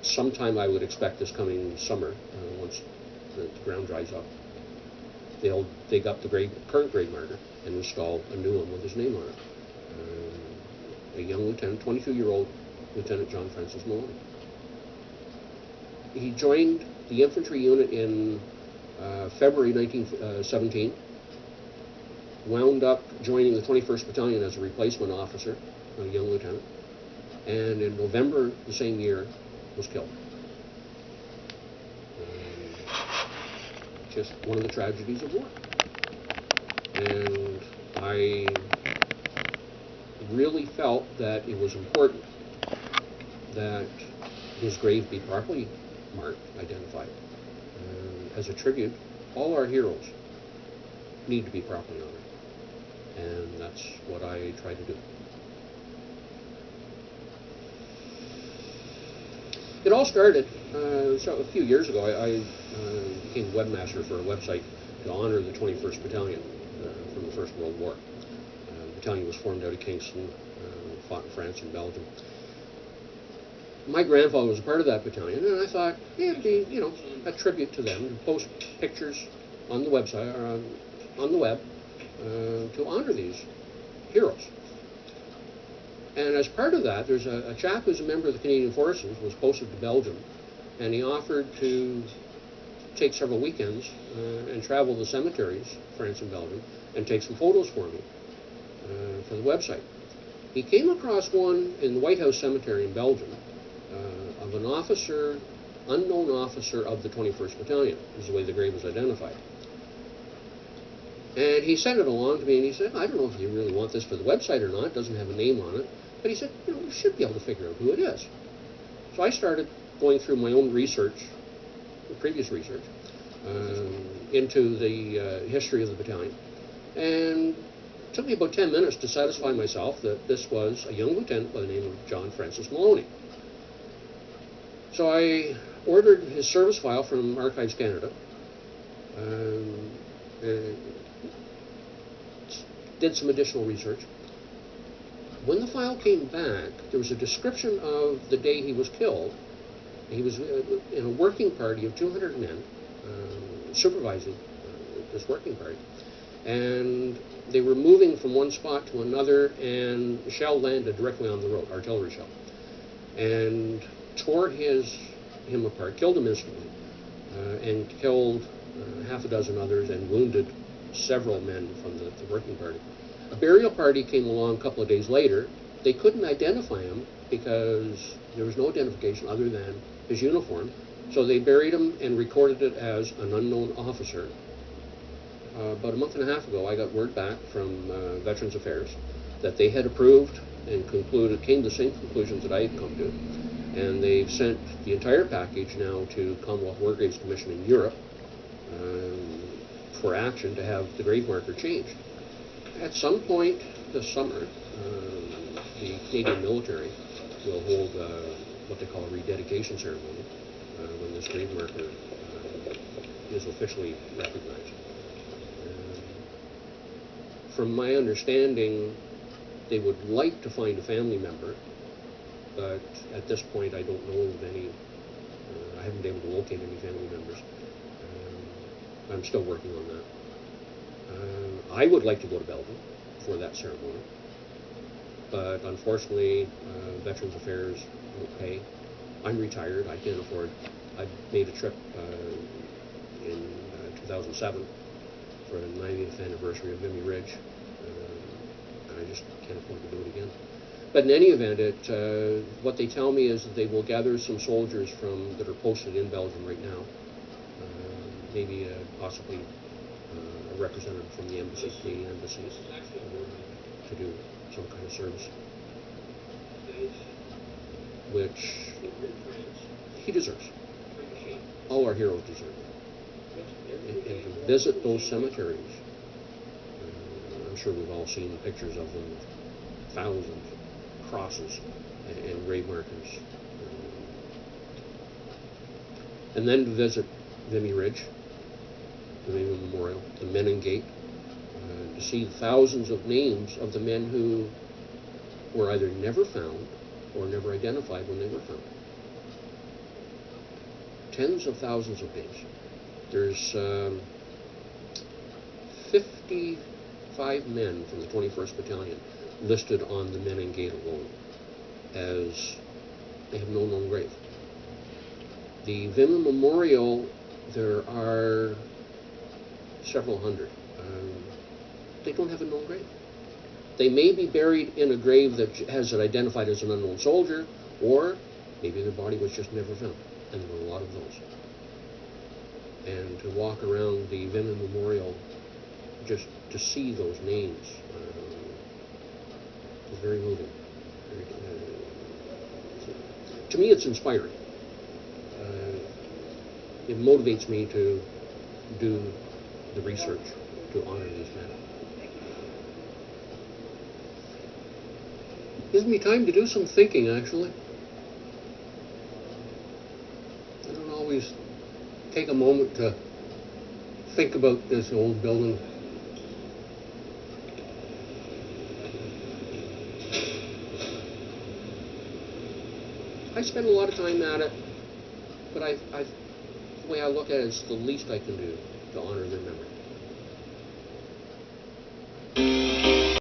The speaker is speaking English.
sometime I would expect this coming summer, once the ground dries up, they'll dig up the current grave marker and install a new one with his name on it. A young lieutenant, 22-year-old Lieutenant John Francis Maloney. He joined the infantry unit in February 1917, wound up joining the 21st Battalion as a replacement officer, a young lieutenant, and in November the same year was killed. Just one of the tragedies of war. And I really felt that it was important that his grave be properly marked, identified. As a tribute, all our heroes need to be properly honored. And that's what I try to do. It all started a few years ago. I became webmaster for a website to honor the 21st Battalion from the First World War. The battalion was formed out of Kingston, fought in France and Belgium. My grandfather was a part of that battalion, and I thought, hey, it'd be, a tribute to them, to post pictures on the website or on the web to honor these heroes. And as part of that, there's a chap who's a member of the Canadian Forces, was posted to Belgium, and he offered to take several weekends and travel the cemeteries, France and Belgium, and take some photos for me for the website. He came across one in the White House Cemetery in Belgium of an officer, unknown officer of the 21st Battalion, is the way the grave was identified. And he sent it along to me, and he said, I don't know if you really want this for the website or not. It doesn't have a name on it. But he said, you should be able to figure out who it is. So I started going through my own research, previous research, into the history of the battalion. And it took me about 10 minutes to satisfy myself that this was a young lieutenant by the name of John Francis Maloney. So I ordered his service file from Archives Canada, did some additional research. When the file came back, there was a description of the day he was killed. He was in a working party of 200 men, supervising this working party. And they were moving from one spot to another, and a shell landed directly on the road, artillery shell, and tore him apart, killed him instantly, and killed half a dozen others and wounded several men from the working party. A burial party came along a couple of days later. They couldn't identify him because there was no identification other than his uniform. So they buried him and recorded it as an unknown officer. About a month and a half ago, I got word back from Veterans Affairs that they had approved and came to the same conclusions that I had come to. And they've sent the entire package now to Commonwealth War Graves Commission in Europe for action to have the grave marker changed. At some point this summer, the Canadian military will hold what they call a rededication ceremony when this grave marker is officially recognized. From my understanding, they would like to find a family member, but at this point I don't know of any. I haven't been able to locate any family members. I'm still working on that. I would like to go to Belgium for that ceremony, but unfortunately, Veterans Affairs won't pay. I'm retired. I can't afford. I made a trip in 2007 for the 90th anniversary of Vimy Ridge, and I just can't afford to do it again. But in any event, what they tell me is that they will gather some soldiers that are posted in Belgium right now, maybe possibly a representative from the embassy, Canadian embassies, to do some kind of service, which he deserves. All our heroes deserve it. And to visit those cemeteries, I'm sure we've all seen pictures of them, thousands of crosses and grave markers. And then to visit Vimy Ridge, the Vimy Memorial, the Menin Gate, to see thousands of names of the men who were either never found or never identified when they were found. tens of thousands of names. There's 55 men from the 21st Battalion listed on the Menin Gate alone as they have no known grave. The Vimy Memorial, there are several hundred. They don't have a known grave. They may be buried in a grave that has it identified as an unknown soldier, or maybe their body was just never found, and there were a lot of those. And to walk around the Vimy Memorial, just to see those names, is very moving. To me, it's inspiring. It motivates me to do the research to honor these men. Gives me time to do some thinking, actually. I don't always take a moment to think about this old building. I spend a lot of time at it, but the way I look at it is the least I can do to honor their memory.